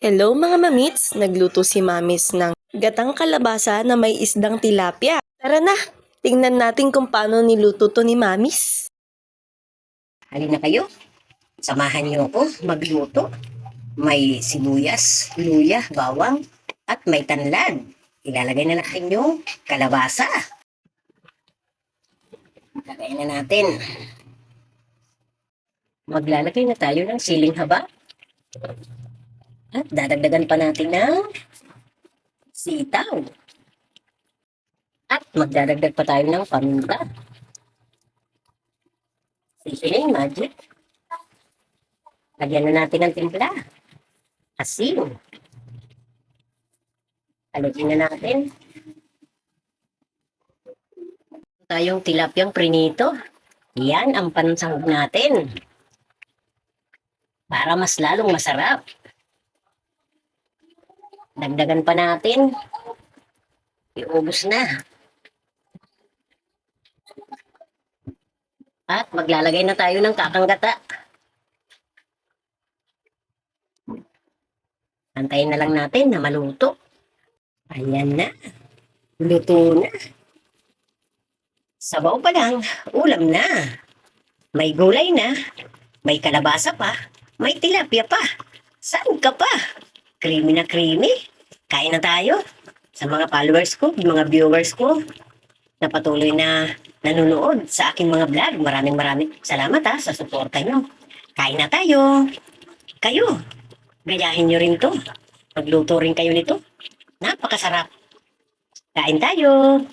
Hello mga mamits! Nagluto si Mamis ng gatang kalabasa na may isdang tilapia. Tara na! Tingnan natin kung paano niluto to ni Mamis. Halina kayo, samahan niyo ako magluto. May sibuyas, luya, bawang, at may tanlad. Ilalagay na natin yung kalabasa. Lagay na natin. Maglalagay na tayo ng siling haba. At dadagdagan pa natin ng sitaw. At magdadagdag pa tayo ng paminta. Seasoning magic. Lagyan na natin ng timpla. Asin. Haluin na natin. Tayong tilapyang prinito. Yan ang pansahog natin. Para mas lalong masarap. Dagdagan pa natin. Iubos na. At maglalagay na tayo ng kakanggata. Antayin na lang natin na maluto. Ayan na. Luto na. Sabaw pa lang, ulam na. May gulay na. May kalabasa pa. May tilapia pa. Saan ka pa? Creamy na creamy. Kain na tayo. Sa mga followers ko, mga viewers ko, na patuloy na nanonood sa aking mga vlog. Maraming salamat sa suporta nyo. Kain na tayo. Kayo, gayahin nyo rin to. Magluto rin kayo nito. Napakasarap. Kain tayo.